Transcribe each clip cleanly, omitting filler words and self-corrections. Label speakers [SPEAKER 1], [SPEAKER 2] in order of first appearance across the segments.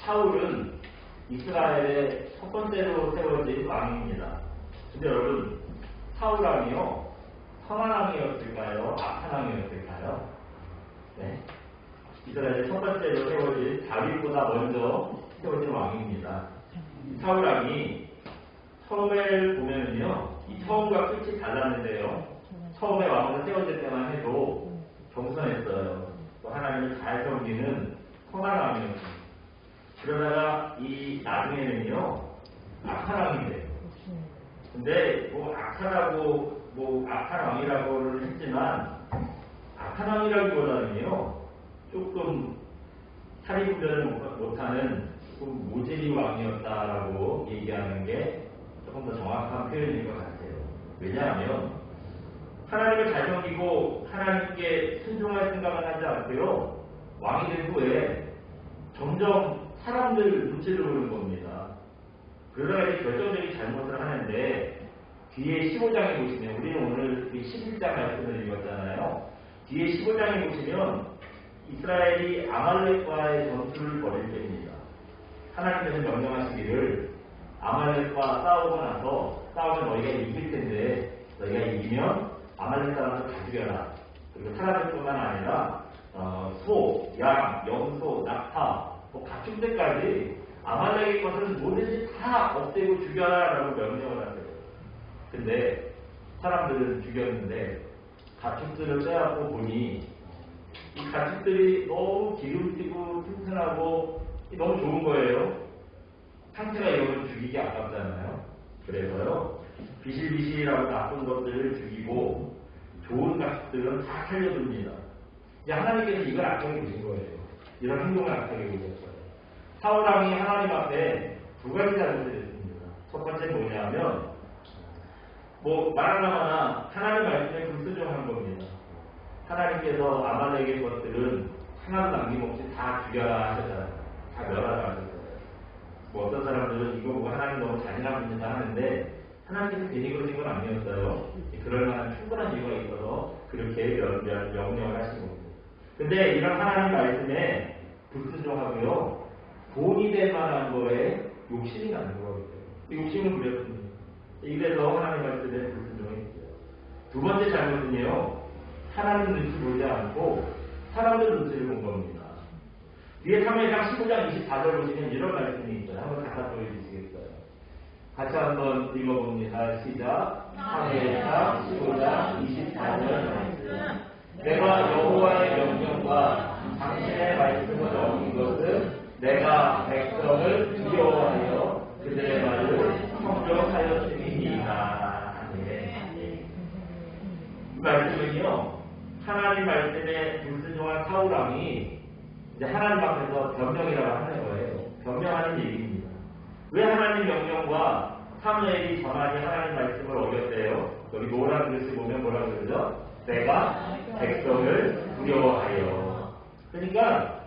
[SPEAKER 1] 사울은 이스라엘의 첫 번째로 세워진 왕입니다. 근데 여러분, 사울 왕이요, 선한 왕이었을까요? 악한 왕이었을까요? 네. 이스라엘의 첫 번째로 세워진 다윗보다 먼저 세워진 왕입니다. 사울 왕이 처음에 보면은요, 이 처음과 끝이 달랐는데요. 처음에 왕으로 세워질 때만 해도 겸손했어요. 또 하나님을 잘 섬기는 선한 왕이었습니다. 그러다가 이 나중에는요, 악한 왕이 돼요. 근데 뭐 악하다고 악한 왕이라고는 했지만 악한 왕이라기보다는요, 조금 사리 분별을 못하는 조금 모질이 왕이었다라고 얘기하는 게 조금 더 정확한 표현인 것 같아요. 왜냐하면 하나님을 잘 섬기고 하나님께 순종할 생각을 하지 않고요, 왕이 된 후에 점점 사람들 눈치를 보는 겁니다. 그러다가 이제 결정적인 잘못을 하는데, 뒤에 15장에 보시면, 우리는 오늘 11장 말씀을 읽었잖아요. 뒤에 15장에 보시면 이스라엘이 아말렉과의 전투를 벌일 때입니다. 하나님께서 명령하시기를 아말렉과 싸우고 나서 싸우면 너희가 이길 텐데 너희가 이기면 아말렉 사람들 다 죽여라. 그리고 사람들뿐만 아니라 소, 양, 염소, 낙타, 가축들까지 아말렉의 것은 뭐든지 다 없애고 죽여라라고 명령을 하세요. 근데 사람들은 죽였는데 가축들을 빼앗고 보니 이 가축들이 너무 기름지고 튼튼하고 너무 좋은 거예요. 상태가 이러면 죽이기 아깝잖아요. 그래서요, 비실비실하고 나쁜 것들을 죽이고 좋은 가축들은 다 살려줍니다. 이제 하나님께서 이걸 악하게 보신 거예요. 이런 행동을 악하게 보셨어요. 사울 왕이 하나님 앞에 두 가지 잘못을 했습니다. 첫 번째는 뭐냐면, 말하나마나 하나님 말씀에 불순종한 겁니다. 하나님께서 아말렉의 것들은 하나도 남김없이 다 죽여라 하셨잖아요. 다 멸하라 하셨어요. 어떤 사람들은 이거 보고 하나님 너무 잔인한 분이다 하는데, 하나님께서 괜히 그러신 건 아니었어요. 그럴 만한 충분한 이유가 있어서 그렇게 명령을 하신 겁니다. 근데 이런 하나님 말씀에 불순종하고요, 돈이 될 만한 거에 욕심이 나는 거예요. 욕심을 부렸습니다. 이래서 하나님 말씀에 불순종했어요. 두 번째 잘못은요, 하나님 눈치 보지 않고 사람들 눈치를 본 겁니다. 뒤에 3회장 15장 24절 보시면 이런 말씀이 있어요. 한번 갖다 보여주시겠어요? 같이 한번 읽어봅니다. 시작. 3회장 15장 24절 말씀. 내가 여호와의 명령과 당신의 말씀을 어긴 것은 내가 백성을 두려워하여 그들의 말을 성경하였음이니라. 이 말씀은요, 하나님 말씀에 불순종한 사울 왕이 이제 하나님 앞에서 변명이라고 하는 거예요. 변명하는 얘기입니다. 왜 하나님 명령과 사무엘이 전하니 하나님 말씀을 어겼대요? 여기 노란 글씨 보면 뭐라고 그러죠? 내가 백성을 두려워하여. 그러니까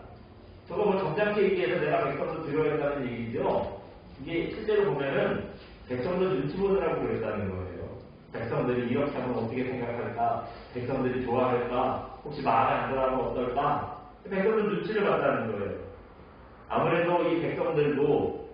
[SPEAKER 1] 저거 점잖게 얘기해서 내가 백성을 두려워했다는 얘기죠. 이게 실제로 보면은 백성들 눈치 보느라고 그랬다는 거예요. 백성들이 이렇게 하면 어떻게 생각할까? 백성들이 좋아할까? 혹시 말을 안 들어가면 어떨까? 백성들 눈치를 봤다는 거예요. 아무래도 이 백성들도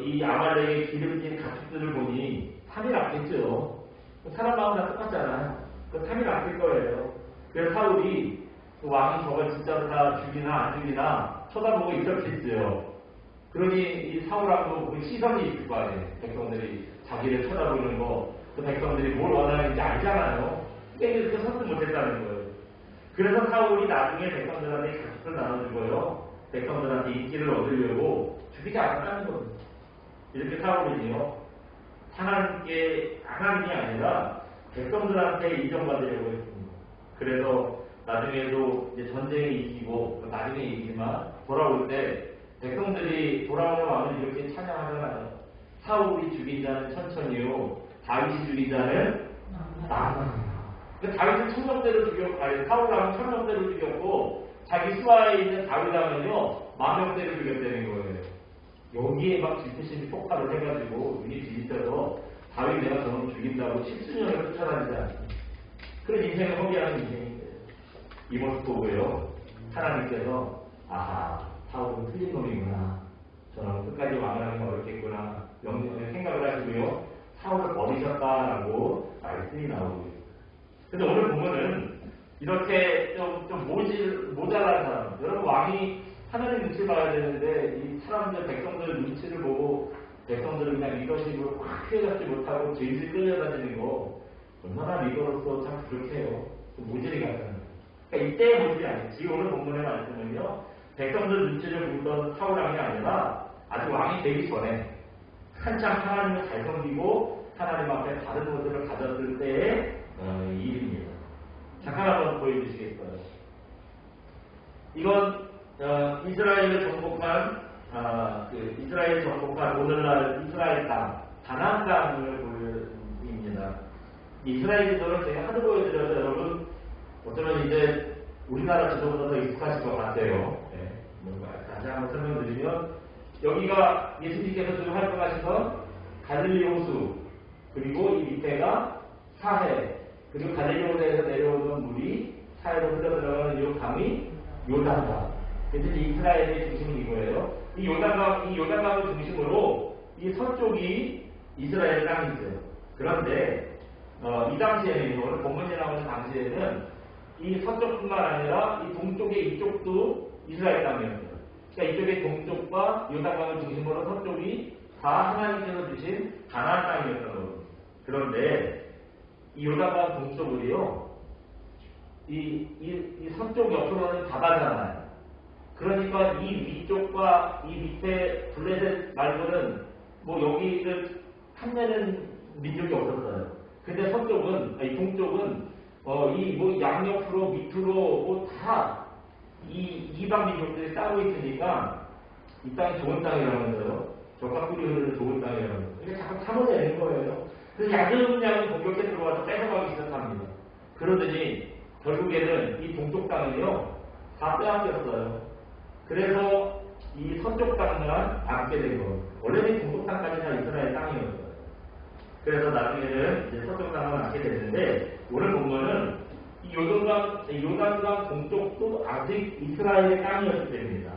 [SPEAKER 1] 이 아말렉의 기름진 가축들을 보니 3일 아꼈죠. 사람 마음 다 똑같잖아요. 3일 아낄 거예요. 그래서 사울이 왕이 저걸 진짜로 다 죽이나 안 죽이나 쳐다보고 있었겠죠. 그러니 이 사울하고 시선이 있을 거 아니에요. 백성들이 자기를 쳐다보는 거, 그 백성들이 뭘 원하는지 알잖아요. 그러니까 그렇게 선수 못했다는 거예요. 그래서 사울이 나중에 백성들한테 가축을 나눠주고요, 백성들한테 인기를 얻으려고 죽이지 않았다는 겁니다. 이렇게 사울은요, 하나님께 하나님이 아니라 백성들한테 인정받으려고 했습니다. 그래서 나중에도 이제 전쟁에 이기고 나중에 이기지만 돌아올 때 백성들이 돌아오는 왕을 이렇게 찬양하잖아요. 사울이 죽인 자는 천천히요, 다윗이 죽인 자는 나아갑니다. 다윗은 천명대로 죽였고, 사울 왕은 천명대로 죽였고, 자기 수하에 있는 다윗 왕은요, 만명대로 죽였다는 거예요. 여기에 막 질투심이 폭발을 해가지고 눈이 뒤집혀서 다윗 내가 저놈 죽인다고 7수년을 쫓아다니지 않습니다. 그런 인생을 허비하는 인생인데요. 이 모습 보고요, 하나님께서 아하, 사울은 틀린 놈이구나. 끝까지 왕을 하기 어렵겠구나 생각을 하시고요. 사울을 버리셨다라고 말씀이 나오고 있습니다. 그래서 오늘 보면은 이렇게 좀 모자란 사람, 여러분 왕이 하나님 눈치를 봐야 되는데 이 사람들 백성들 눈치를 보고 백성들을 그냥 리더십으로 꽉 휘어잡지 못하고 질질 끌려다니는 거 얼마나 리더로서 참 그렇게 해요. 좀 모질이 같은. 그러니까 이때의 모질이 아니에요. 지금 오늘 본문의 말씀은요. 백성들 눈치를 보던 사울왕이 아니라 아직 왕이 되기 전에 한참 하나님을 잘 섬기고 하나님 앞에 다른 모습을 가졌을 때의 일입니다. 잠깐 한번 보여주시겠어요? 이건 이스라엘을 정복한 이스라엘 정복한 오늘날 이스라엘 땅 가나안 땅을 보여드립니다. 이스라엘들은 제가 하도 보여드려서 여러분 어쩌면 이제 우리나라 지도보다 더 익숙하실 것 같아요. 네. 다시 한번 설명드리면 여기가 예수님께서 지금 활동하시던 갈릴리 호수 그리고 이 밑에가 사해 그리고 갈릴리 호수에서 내려오는 물이 사해로 흘러들어가는 이 강이 요단강. 그래서 이스라엘의 중심은 이거예요. 이 요단강을 중심으로 이 서쪽이 이스라엘 땅이죠. 그런데 이 당시에는 오늘 본문에 나오는 당시에는 이 서쪽뿐만 아니라 이 동쪽의 이쪽도 이스라엘 땅이었어요. 그러니까 이쪽의 동쪽과 요단강을 중심으로 서쪽이 다 하나님께서 주신 가나안 땅이었던 거예요. 그런데 이 요단강 동쪽을요, 이 서쪽 옆으로는 바다잖아요. 그러니까 이 위쪽과 이 밑에 블레셋 말고는 뭐 여기를 탐내는 민족이 없었어요. 근데 서쪽은, 아니 동쪽은 이 뭐 양옆으로 밑으로 뭐 다 이 이방 민족들이 싸우고 있으니까 이 땅이 좋은 땅이라면서요. 젓가 뿌리 흐르는 좋은 땅이라면서 이게 자꾸 참아내는 거예요. 그래서 야금야금 공격해 들어와서 뺏어가기 시작합니다. 그러더니 결국에는 이 동쪽 땅은요 다 빼앗겼어요. 그래서 이 서쪽 땅만 남게 된 거예요. 원래는 동쪽 땅까지 다 이스라엘 땅이었어요. 그래서 나중에는 이제 서쪽 땅만 남게 됐는데 오늘 보면은 이 요단강 동쪽도 아직 이스라엘의 땅이었기 때문이다.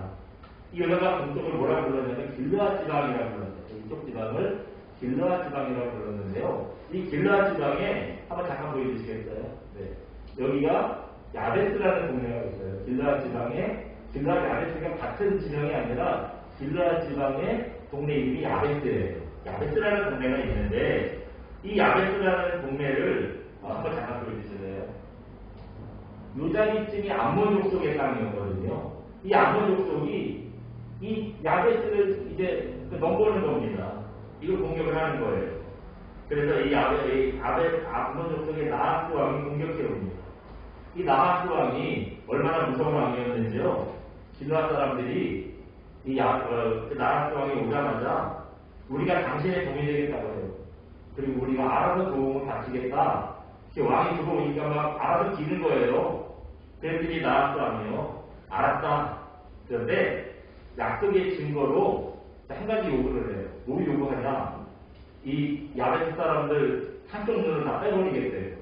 [SPEAKER 1] 이 요단강 동쪽을 뭐라고 불렀냐면 길르앗 지방이라고 불렀어요. 이쪽 지방을 길르앗 지방이라고 불렀는데요. 이 길르앗 지방에 한번 잠깐 보여주시겠어요? 네. 여기가 야베스라는 동네가 있어요. 길르앗 지방에 길르앗 야베스가 같은 지명이 아니라 길르앗 지방의 동네 이름이 야베스예요. 야베스라는 동네가 있는데 이 야베스라는 동네를 한번 잠깐 보여주실래요? 요자리쯤이 암몬 족속의 땅이었거든요. 이 암몬 족속이 이 야베스를 이제 넘보는 겁니다. 이걸 공격을 하는 거예요. 그래서 이 암몬 족속의 나하스 왕이 공격해 옵니다. 이 나하스 왕이 얼마나 무서운 왕이었는지요. 길르앗 사람들이 나하스 왕이 오자마자 우리가 당신의 종이 되겠다고 해요. 그리고 우리가 알아서 도움을 바치겠다. 왕이 들어오니까 막 알아서 기는 거예요. 그랬더니 나하스 왕이요. 알았다. 그런데 약속의 증거로 한 가지 요구를 해요. 뭐 요구하냐? 이 야베스 사람들 한쪽 눈을 다 빼버리겠대요.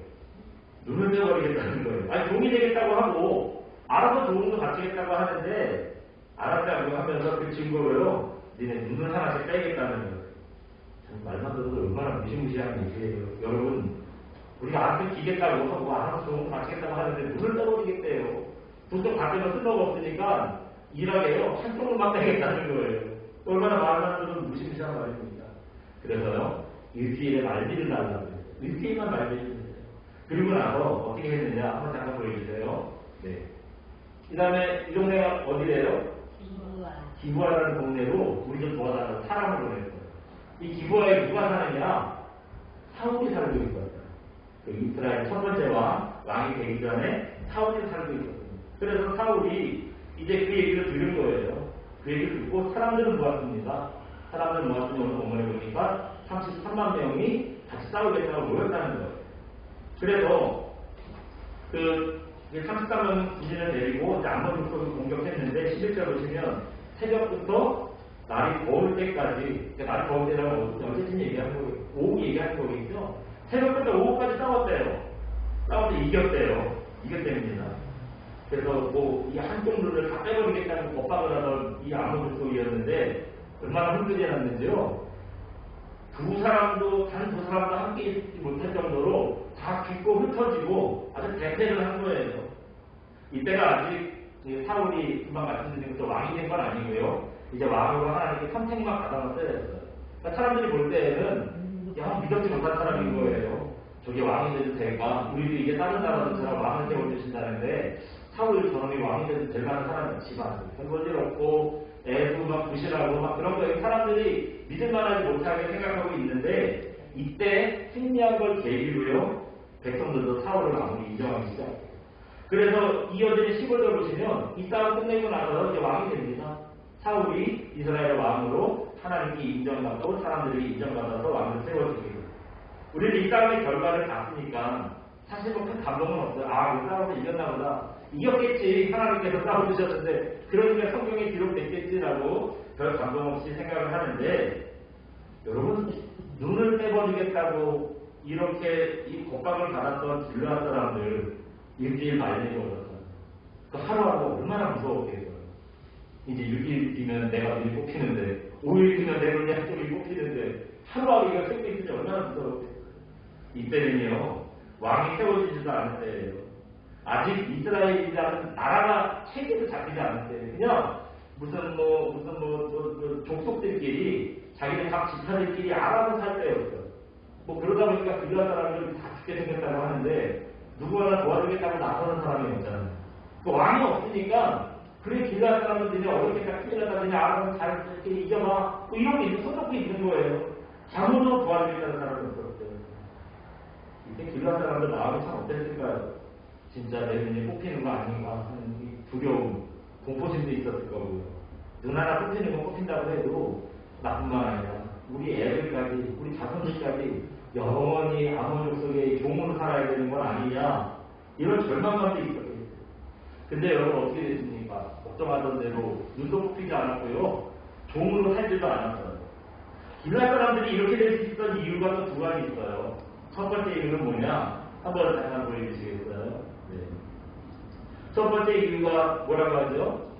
[SPEAKER 1] 눈을 빼버리겠다는 거예요. 아니 종이 되겠다고 하고 알아서 도움도 바치겠다고 하는데 알았다고 하면서 그 증거로요. 니네 눈을 하나씩 빼겠다는 거예요. 말만 들어도 얼마나 무시무시한 얘기예요. 여러분 우리가 알아서 기겠다고 하고 알아서 도움도 바치겠다고 하는데 눈을 빼버리겠대요. 두쪽 다 빼면 쓸모가 없으니까 일하게요. 한쪽을만 빼겠다는 거예요. 얼마나 말만 들어도 무시무시한 말입니다. 그래서요. 일주일에 말비를 달라고 했어요. 일주일만 말비를 했어요. 그리고 나서 어떻게 했느냐 한번 잠깐 보여주세요. 네. 그 다음에 이 동네가 어디래요? 기부아라는 동네로 우리 좀 도와달라고 사람을 보냈어요. 이 기부아에 누가 사느냐? 사울이 살고 있었어요. 그 이스라엘 첫 번째 왕이 되기 전에 사울이 살고 있었어요. 그래서 사울이 이제 그 얘기를 들은 거예요. 그 얘기를 듣고 사람들은 모았습니다. 사람들 모았더니 오늘 본문에 보니까 33만 명이 같이 싸우겠다고 모였다는 거예요. 그래서 그 33만 군인을 데리고 암몬 족속을 공격했는데 11절 보시면 새벽부터 날이 더울 때까지, 날이 더울 때라고 어제쯤 얘기한 거예요. 오후 얘기한 거겠죠. 새벽부터 오후까지 싸웠대요. 싸워서 이겼답니다. 그래서 뭐 이 한쪽 눈을 다 빼버리겠다는 법박을 하던 이 암몬 족속이었는데 얼마나 흔들려 놨는지요. 단 두 사람도 함께 있지 못할 정도로 다 죽고 흩어지고 아주 대패를 한 거예요. 이때가 아직 사울이 금방 말씀드린 것처럼 왕이 된 건 아니고요. 이제 왕으로 하나님께 선택만 받아놨어야 했어요. 그러니까 사람들이 볼 때에는 믿었지 못한 사람인 거예요. 저게 왕이 돼도 될까? 우리도 이게 다른 나라들처럼 왕을 세워주신다는데 사울 저놈이 왕이 돼도 될 만한 사람이 집안 별볼일 없고 애도 막 부실하고 막 그런 거에 사람들이 믿을 만하지 못하게 생각하고 있는데 이때 승리한 걸 계기로요 백성들도 사울을 왕으로 인정하기 시작해요. 그래서 이어지는 10월절 보시면 이 싸움 끝내고 나서 이제 왕이 됩니다. 사울이 이스라엘 왕으로 하나님께 인정받고 사람들이 인정받아서 왕을 세워주게 돼요. 우리는 이 싸움의 결과를 봤으니까 사실 뭐 큰 감동은 없어요. 이 싸움에서 이겼나 보다. 이겼겠지. 하나님께서 싸워주셨는데 그러니까 성경에 기록됐겠지라고 별 감동 없이 생각을 하는데 여러분 눈을 떼버리겠다고 이렇게 이 곡각을 받았던 길르앗 사람들 일주일 말리고 얻었어요. 그 하루하루 얼마나 무서웠겠어요. 이제 6일 뒤면 내가 눈이 뽑히는데 5일 뒤면 내 눈이 한쪽이 뽑히는데 하루하루 이거 쓰고 있으니 얼마나 무서웠겠어요. 이때는요 왕이 세워지지도 않을 때예요. 아직 이스라엘이라는 나라가 체계도 잡히지 않을 때예요. 그냥 무슨 족속들끼리 자기네 각 지파들끼리 알아서 살 때였어요. 뭐 그러다 보니까 길르앗 사람들이 다 죽게 생겼다고 하는데 누구나 도와주겠다고 나서는 사람이 없잖아요. 그 왕이 없으니까 그래 길르앗 사람들이 어렵게 다 큰일 났다더니 알아서 잘 이렇게 이겨봐 뭐 이런 게 이제 손잡고 있는 거예요. 아무도 도와주겠다는 사람이 없었어요. 이때 길르앗 사람들 마음이 참 어땠을까요? 진짜 내 눈이 뽑히는 거 아닌가 하는 두려움, 공포심도 있었을 거고요. 눈 하나 뽑히는 건 뽑힌다고 해도 나뿐만 아니라 우리 애들까지, 우리 자손들까지 영원히 아몬 족속의 종으로 살아야 되는 건 아니냐 이런 절망감도 있었겠어요. 근데 여러분 어떻게 됐습니까? 걱정하던 대로 눈도 뽑히지 않았고요. 종으로 살지도 않았어요. 길르앗 사람들이 이렇게 될 수 있었던 이유가 또 두 가지 있어요. 첫 번째 이유는 뭐냐? 한번 다시 한번 보여주시겠어요? 네. 첫 번째 이유가 뭐라고 하죠?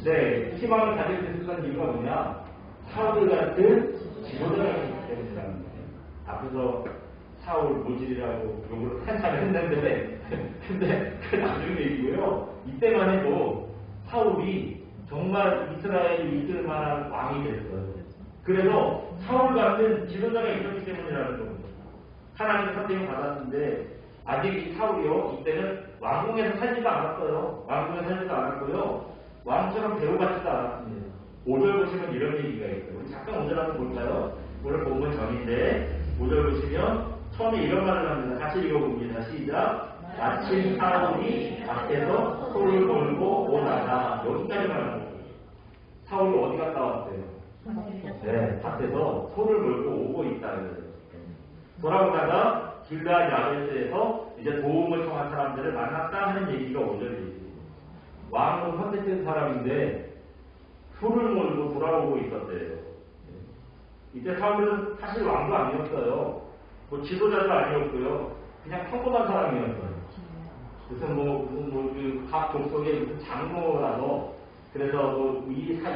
[SPEAKER 1] 네, 희망을 가질 수 있었던 이유가 뭐냐? 사울 같은 지도자가 있기 때문이라는 거예요. 앞에서 사울 모질이라고 욕을 한참 했는데 근데 그 나중에 얘기고요. 이때만 해도 사울이 정말 이스라엘을 이끌 만한 왕이 됐어요. 그래서 사울 같은 지도자가 있었기 때문이라는 겁니다. 하나님의 선택을 받았는데 아직 이 사울이요 이때는 왕궁에서 살지도 않았어요. 왕궁에서 살지도 않았고요. 왕처럼 배우받지도 않았습니다. 5절 보시면 이런 얘기가 있어요. 우리 잠깐 5절 한번 볼까요? 오늘 본문 전인데 5절 보시면 처음에 이런 말을 합니다. 같이 읽어봅니다. 시작. 마침 사울이 밭에서 소를 몰고 오다가 여기까지 말합니다. 사울이 어디 갔다 왔어요? 네, 밭에서 소를 몰고 오고 있다. 돌아오다가 길르앗 야베스에서 이제 도움을 청한 사람들을 만났다 하는 얘기가 5절이에요. 왕으로 선택된 사람인데 소를 몰고 돌아오고 있었대요. 이때 사울은 사실 왕도 아니었어요. 뭐 지도자도 아니었고요. 그냥 평범한 사람이었어요. 무슨 각 족속의 무슨 장로라서 그래서 이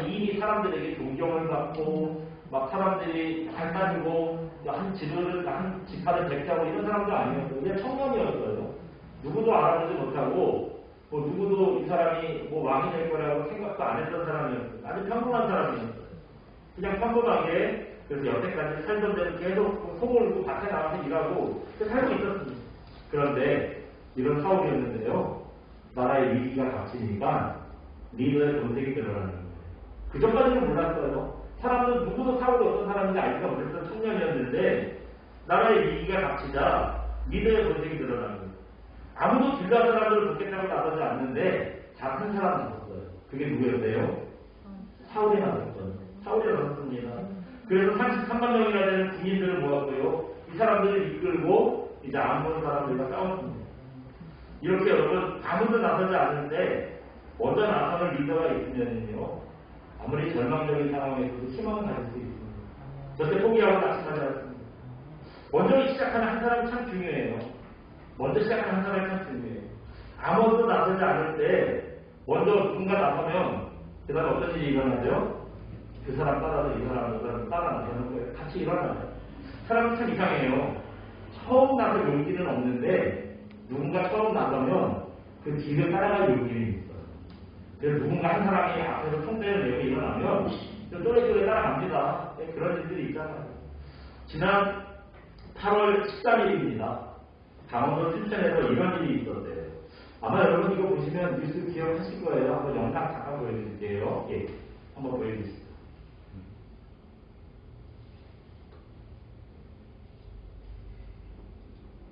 [SPEAKER 1] 일이 사람들에게 존경을 받고 막 사람들이 잘 따지고 한 지도를 한 지파를 대표하고 이런 사람도 아니었어요. 그냥 청년이었어요. 누구도 알아보지 못하고 뭐 누구도 이 사람이 뭐 왕이 될 거라고 생각도 안 했던 사람이었어요. 아주 평범한 사람이었어요. 그냥 평범하게 그래서 여태까지 살던 데는 계속 소몰고 밭에 나와서 일하고 살고 있었습니다. 그런데 이런 사울이었는데요. 나라의 위기가 닥치니까 리더의 본색이 드러나는 거예요. 그 전까지는 몰랐어요. 사람은 누구도 사울이 어떤 사람인지 알지가 못했던 청년이었는데 나라의 위기가 닥치자 리더의 본색이 드러나는 거예요. 아무도 길르앗 사람들을 돕겠다고 나서지 않는데 작은 사람이 있었어요. 그게 누구였어요? 사울이 나섰죠. 사울이 나섰습니다. 그래서 33만 명이나 되는 군인들을 모았고요. 이 사람들을 이끌고 이제 아몬 사람들과 싸웠습니다. 이렇게 여러분 아무도 나서지 않는데 먼저 나서는 리더가 있으면요. 아무리 절망적인 상황에서도 희망을 가질 수 있습니다. 절대 포기하고 낙심하지 않습니다. 먼저 시작하는 한 사람이 참 중요해요. 먼저 시작하는 한 사람이 참 중요해요. 아무도 나서지 않을 때 먼저 누군가 나서면 그 다음에 어떤 일이 일어나죠? 그 사람 따라서 이 사람, 저 사람 따라 나가는 거예요. 같이 일어나요. 사람은 참 이상해요. 처음 나서 용기는 없는데 누군가 처음 나가면 그 뒤를 따라갈 용기는 있어요. 그래서 누군가 한 사람이 앞에서 총대를 내고 일어나면 또래또래 따라갑니다. 그런 일들이 있잖아요. 지난 8월 13일입니다. 강원도 춘천에서 이런 일이 있었대요. 아마 여러분 이거 보시면 뉴스 기억하실 거예요. 한번 영상 잠깐 보여드릴게요. 예, 한번 보여주시죠.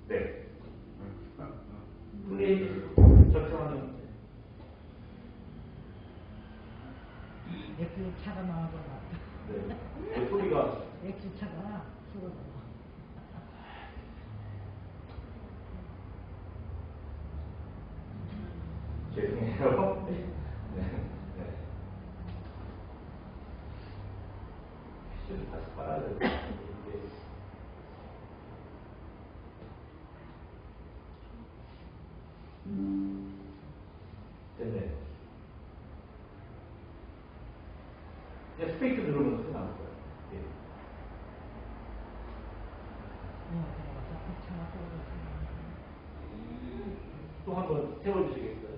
[SPEAKER 1] 네. 플레이 적정하면
[SPEAKER 2] 맥주 차가 나와서
[SPEAKER 1] 네. 소리가
[SPEAKER 2] 맥주 차가 쏟아져.
[SPEAKER 1] 죄송해요. 네. 네. 다시 빨아야 돼요. 됐네. 이제 스페이스 누르면 소리 나올 거예요. 예.
[SPEAKER 2] 차가 쏟아져.
[SPEAKER 1] 또 한 번 세워주시겠어요?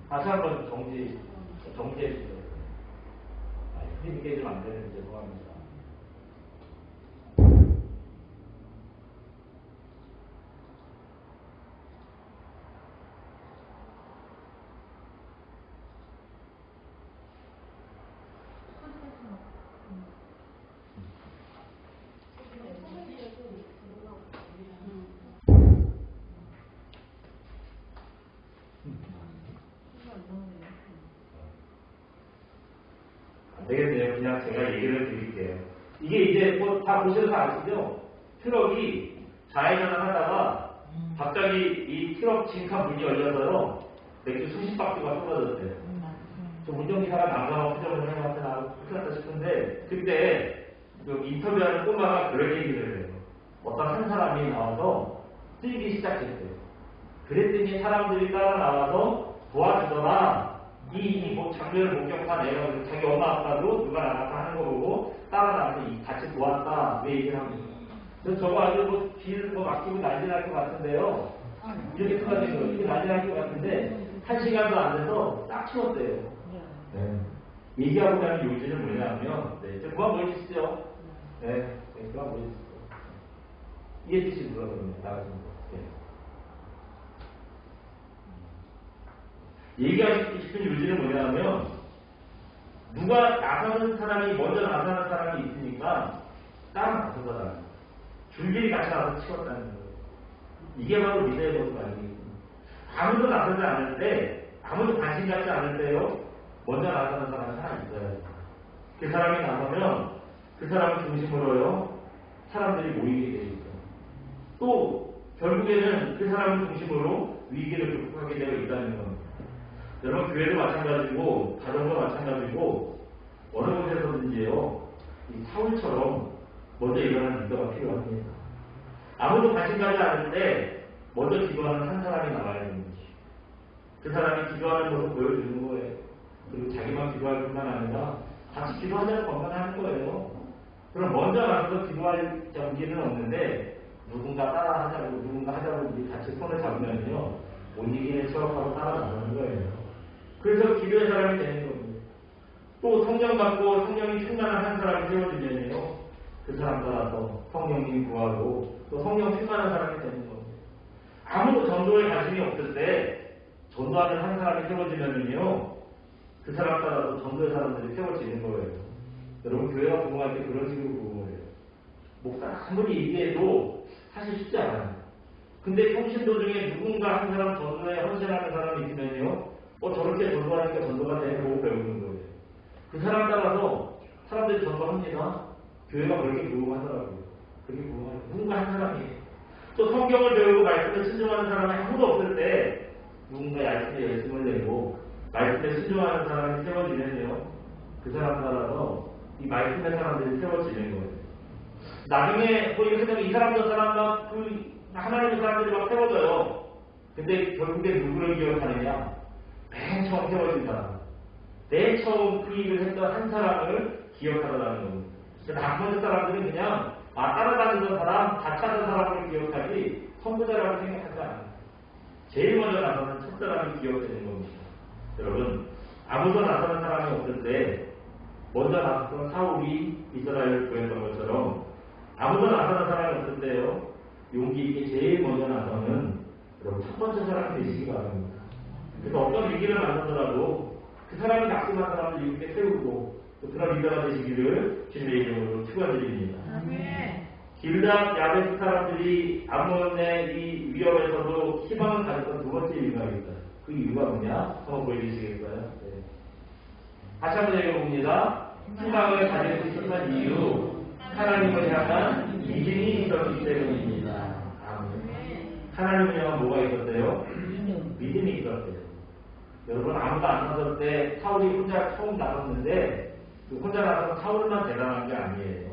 [SPEAKER 1] 다시 한 번 정지해 주세요. 흐림 깨지면 안 되는데 죄송합니다. 안 되겠네요. 그냥 제가 얘기를 드릴게요. 이게 이제 뭐 다 보셔서 아시죠? 트럭이 좌회전을 하다가 갑자기 이 트럭 진카 문이 열려서요. 맥주 수십 박스가 쏟아졌대요. 저 운전기사가 난감한 표정을 해서 나 큰일 났다 싶은데 그때 그 인터뷰하는 꼬마가 그런 얘기를 해요. 어떤 한 사람이 나와서 뛰기 시작했대요. 그랬더니 사람들이 따라 나와서 도와주더라. 이 장면을 목격한 애가 자기 엄마 아빠도 누가 나갔다 하는 거 보고 따라 나와서 같이 도왔다. 왜 얘기를 합니다. 그래서 저거 아주 뒤를 맡기고 난리 날 것 같은데요. 이렇게 터가지고 이렇게 난리 날 것 같은데 1시간도 안 돼서 딱 치웠대요. 네. 얘기하고 나는 요지는 뭐냐면 그만 보여주시죠. 네, 그만 보여주시죠. 이해해 주시는 거그러면 나가시는 거. 얘기하고 싶은 요지는 뭐냐면 누가 나서는 사람이 먼저 나서는 사람이 있으니까 따라 나서더라. 줄줄이 같이 나서 치웠다는 거예요. 이게 바로 리더의 모습 아니겠습니까? 아무도 나서지 않을 때, 아무도 관심 갖지 않을 때요, 먼저 나서는 사람이 하나 있어요. 그 사람이 나서면 그 사람을 중심으로요, 사람들이 모이게 되어 있어요. 또 결국에는 그 사람을 중심으로 위기를 극복하게 되어 있다는 겁니다. 여러분 교회도 마찬가지고 가정도 마찬가지고 어느 곳에서든지요 이 사울처럼 먼저 일어나는 리더가 필요합니다. 아무도 관심 가지 않을 때 먼저 기도하는 한 사람이 나와야 되는 거지. 그 사람이 기도하는 모습 보여주는 거예요. 그리고 자기만 기도할 뿐만 아니라 같이 기도하자는 것만 하는 거예요. 그럼 먼저 나서서 기도할 용기는 없는데 누군가 따라 하자고 누군가 하자고 같이 손을 잡으면요 못 이기는 취업하고 따라 나가는 거예요. 그래서 기도의 사람이 되는 겁니다. 또 성령 받고 성령이 충만한 한 사람이 세워지면요 그 사람 따라서 성령님 구하고 또 성령 충만한 사람이 되는 겁니다. 아무도 전도에 관심이 없을 때 전도하는 한 사람이 세워지면요 그 사람 따라서 전도의 사람들이 세워지는 거예요. 여러분 교회가 부흥할 때 그런 식으로 부흥을 해요. 목사가 아무리 얘기해도 사실 쉽지 않아요. 근데 평신도 중에 누군가 한 사람 전도에 헌신하는 사람이 있으면요 저렇게 전도하니까 전도가 돼 보고 배우는 거예요. 그 사람 따라서 사람들이 전도합니다. 교회가 그렇게 부흥하더라고요. 그렇게 부흥하는 누군가 한 사람이에요. 또 성경을 배우고 말씀에 순종하는 사람이 아무도 없을 때 누군가 말씀에 열심을 내고 말씀에 순종하는 사람이 세워지면요 그 사람 따라서 이 말씀의 사람들이 세워지는 거예요. 나중에 뭐 이렇게 되면 이 사람 저 사람 막 하나님의 사람들이 막 세워져요. 근데 결국에 누구를 기억하느냐? 맨 처음 세워진 사람, 맨 처음 그 일을 했던 한 사람을 기억하라는 겁니다. 나머지 사람들은 그냥 따라다니던 사람, 다 찾은 사람을 기억하지 선구자라고 생각하지 않아요. 제일 먼저 나서는 첫 사람이 기억되는 겁니다. 여러분, 아무도 나서는 사람이 없을 때 먼저 나섰던 사울이 이스라엘을 구했던 것처럼 아무도 나서는 사람이 없을 때요, 용기 있게 제일 먼저 나서는 여러분 첫 번째 사람이 되시기 바랍니다. 그래서 어떤 위기를 만나더라도 그 사람이 낙심한 사람을 이렇게 세우고 또 그런 리더가 되시기를 주님의 이름으로 축원드립니다. 길앗 야베스 사람들이 아몬의 이 위협에서도 희망을 가졌던 두 번째 이유가 있어요. 그 이유가 뭐냐? 한번 보여주시겠어요? 네. 다시 한번 읽어봅니다. 희망을 가질 수 있었던 이유, 하나님을 향한 믿음이 있었기 때문입니다. 아멘. 하나님을 향한 뭐가 있었어요? 믿음이 있었어요. 여러분, 아무도 안 나설 때 사울이 혼자 처음 나섰는데 그 혼자 나서서 사울만 대단한 게 아니에요.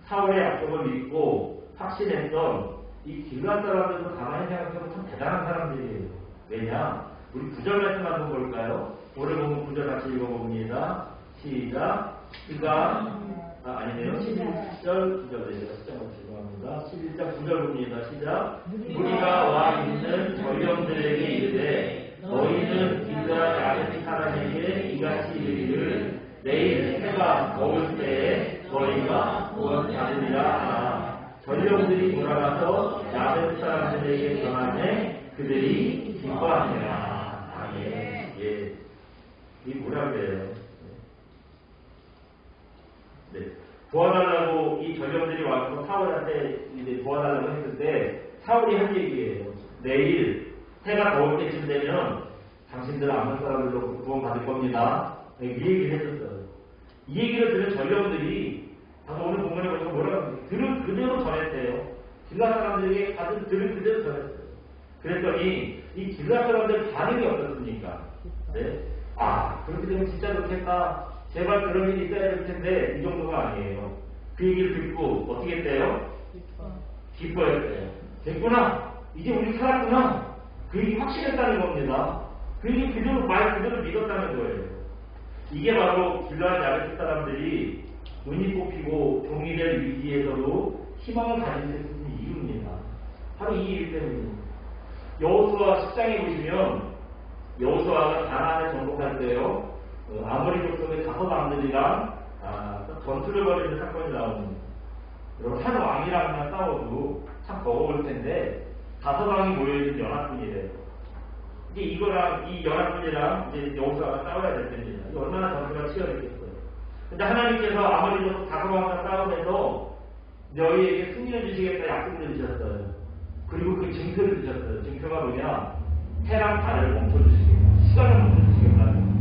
[SPEAKER 1] 사울의 약속을 믿고 확신했던 이 길앗 사람들도 가만히 생각해보면 참 대단한 사람들이에요. 왜냐? 우리 9절 말씀 한번 볼까요? 오늘 보면 9절 같이 읽어봅니다. 시작. 아니네요. 11절 9절 되죠. 시작을 죄송합니다. 11장 9절 봅니다. 시작. 우리가 와 있는 전령들에게 이르되 너희는 길앗 야베스 사람에게 이같이 이르기를 내일 해가 더울 때에 너희가 구원 받으리라. 전령들이 돌아가서 야베스 사람들에게 전하되 그들이 기뻐하니라. 아멘. 예. 이 뭐라 그래요? 네. 도와달라고 이 전령들이 와서 사울한테 이제 도와달라고 했을 때 사울이 한 얘기예요. 내일 해가 더울 때쯤 되면 당신들 아무 사람들로 구원 받을 겁니다. 이 얘기를 했었어요. 이 얘기를 들은 전령들이 오늘 본문에 보니까 뭐라고 하는지 들은 그대로 전했대요. 길앗 사람들에게 가진 들은 그대로 전했어요. 그랬더니 이 길앗 사람들 반응이 어떻습니까? 네? 그렇게 되면 진짜 좋겠다. 제발 그런 일이 있어야 될 텐데 이 정도가 아니에요. 그 얘기를 듣고 어떻게 했대요? 기뻐했대요. 됐구나. 이제 우리 살았구나. 그 얘기 확신했다는 겁니다. 그 얘기 그대로 말 그대로 믿었다는 거예요. 이게 바로 길앗 야베스 사람들이 눈이 뽑히고 종이 될 위기에서도 희망을 가질 수 있는 이유입니다. 바로 이 이유 때문입니다. 여호수아 10장에 보시면 여호수아가 가나안을 정복할 때요, 아모리 족속의 5왕들이랑 전투를 벌이는 사건이 나옵니다. 여러분, 한 왕이랑만 싸워도 참 버거울 텐데 5왕이 모여있는 연합군이래요. 이제 이거랑 이 연합군이랑 이제 여호수아가 싸워야 될 텐데 이게 얼마나 전투가 치열했겠어요. 근데 하나님께서 아모리 족속 5왕과 싸움에서 너희에게 승리를 주시겠다 약속을 주셨어요. 그리고 그 증표를 주셨어요. 증표가 뭐냐? 해랑 달을 멈춰주시겠다. 시간을 멈춰주시겠다는 거예요.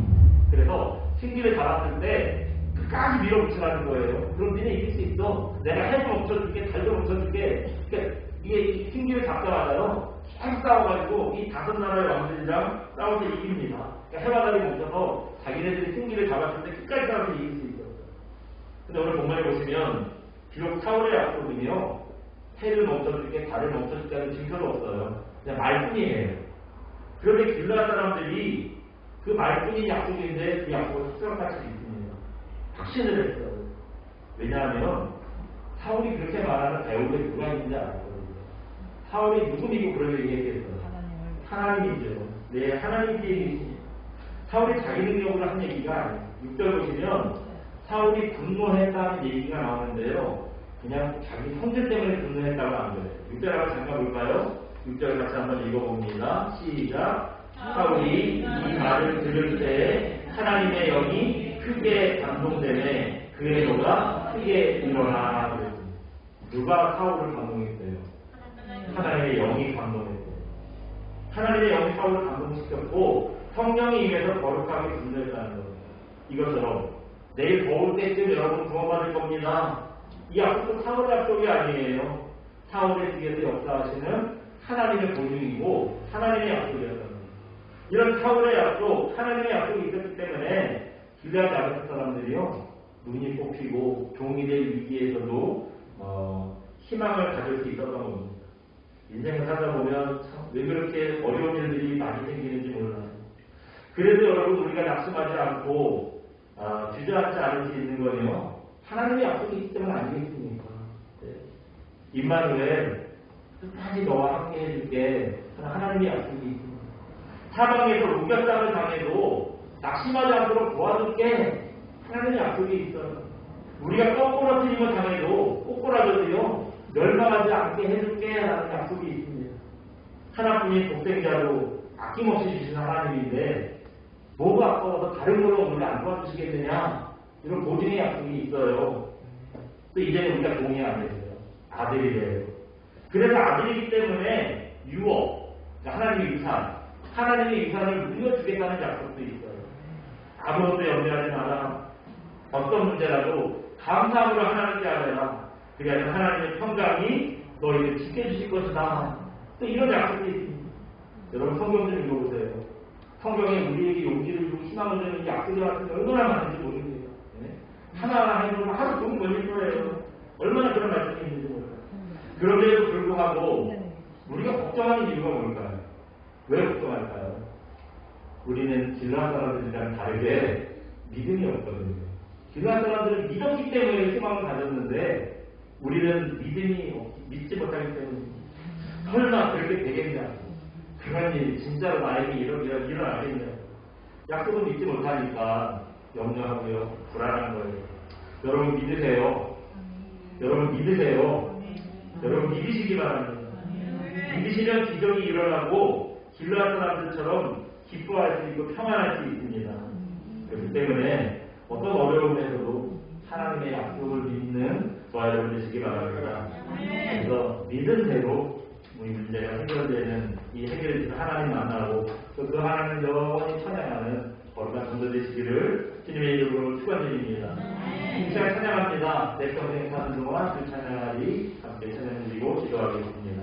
[SPEAKER 1] 그래서 승기를 잡았을 때 끝까지 밀어붙이라는 거예요. 그럼 니네 이길 수 있어. 내가 해도 멈춰줄게, 달도 멈춰줄게. 그러니까 이게 승기를 잡자마자요, 계속 싸워가지고 이 5나라의 왕들이랑 싸울 때 이깁니다. 그러니까 해와 달이 멈춰서 자기네들이 승기를 잡았을 때 끝까지 싸워서 이길 수 있었어요. 근데 오늘 본문에 보시면 비록 사울의 약속은요, 해를 멈춰줄게, 달을 멈춰줄게 하는 증표는 없어요. 그냥 말뿐이에요. 그런데 길앗 사람들이 그 말뿐인 약속인데 그 약속을 습격할 수 있습니다. 확신을 했어요. 왜냐하면 사울이 그렇게 말하는 배우에 누가 있는지 알았거든요. 사울이 누구 믿고 그런 얘기 했겠어요? 하나님이죠. 네, 하나님께 얘기했습니다. 사울이 자기 능력으로 한 얘기가 아니에요. 6절 보시면 사울이 분노했다는 얘기가 나오는데요, 그냥 자기 형제 때문에 분노했다고 안 그래요. 6절 한번 잠깐 볼까요? 6절 같이 한번 읽어봅니다. 시작. 사울이 이 말을 들을 때 하나님의 영이 크게 감동되네 그의 노가 크게 일어나 그랬습니다. 누가 사울을 감동했어요? 하나님의 영이 감동했어요. 하나님의 영이 사울을 감동시켰고 성령이 임해서 거룩하게 분노했다는 거예요. 이것처럼 내일 더울 때쯤 여러분 구원받을 겁니다. 이 약속도 사울의 약속이 아니에요. 사울의 뒤에서 역사하시는 하나님의 본능이고 하나님의 약속이었습니다. 이런 사울의 약속, 하나님의 약속이 있었기 때문에 길앗 야베스 사람들이요, 눈이 뽑히고 종이 될 위기에서도 희망을 가질 수 있었던 겁니다. 인생을 살다 보면 참 왜 그렇게 어려운 일들이 많이 생기는지 몰라요. 그래도 여러분 우리가 낙심하지 않고 주저앉지 않을 수 있는 거는요. 하나님의 약속이 있기 때문 아니겠습니까? 네. 임마누엘 끝까지 너와 함께 해줄게. 하나님의 약속이 있습니다. 사방에서 우겨쌈을 당해도 낙심하지 않도록 도와줄게. 하나님의 약속이 있어요. 우리가 거꾸로 틀림을 당해도 꼬꾸라져도요 멸망하지 않게 해줄게 라는 약속이 있습니다. 하나뿐인 독생자로 아낌없이 주신 하나님인데 뭐가 아까워서 다른 걸로 우리가 안 도와주시겠느냐 이런 보증의 약속이 있어요. 또 이제는 우리가 동의 안 했어요. 아들이래요. 그래서 아들이기 때문에 유업, 하나님의 유산, 하나님의 유산을 물려주겠다는 약속도 있어요. 아무것도 염려하지 마라. 어떤 문제라도 감사함으로 하나님께 아뢰라. 그래야 하나님의 평강이 너희를 지켜주실 것이다. 또 이런 약속도 있습니다. 여러분 성경 좀 읽어보세요. 성경에 우리에게 용기를 주고 희망을 주는 약속의 말씀이 얼마나 많은지 모릅니다. 네? 하나하나 해보면 하루 종일 걸릴 거예요. 얼마나 그런 말씀이 있는지 모르겠어요. 그런데도 불구하고 우리가 걱정하는 이유가 뭘까요? 왜 걱정할까요? 우리는 진로한 사람들이랑 다르게 믿음이 없거든요. 진로한 사람들은 믿었기 때문에 희망을 가졌는데 우리는 믿지 못하기 때문에 설마 그렇게 되겠냐? 그런 일이 진짜로 나에게 일어나겠냐? 약속을 믿지 못하니까 염려하고요. 불안한 거예요. 여러분 믿으세요. 여러분 믿으세요. 여러분 믿으시기 바랍니다. 믿으시면 기적이 일어나고 길러한 사람들처럼 기뻐할 수 있고 평안할 수 있습니다. 그렇기 때문에 어떤 어려움에서도 하나님의 약속을 믿는 저와 여러분 되시기 바랍니다. 그래서 믿은 대로 우리 문제가 해결되는 이 해결을 하나님 만나고 또 그 하나님을 영원히 찬양하는 거룩한 성도 되시기를 주님의 이름으로 축원드립니다. 이 시간 찬양합니다. 내 평생 사는 동안 그 찬양하리 함께 찬양드리고 기도하겠습니다.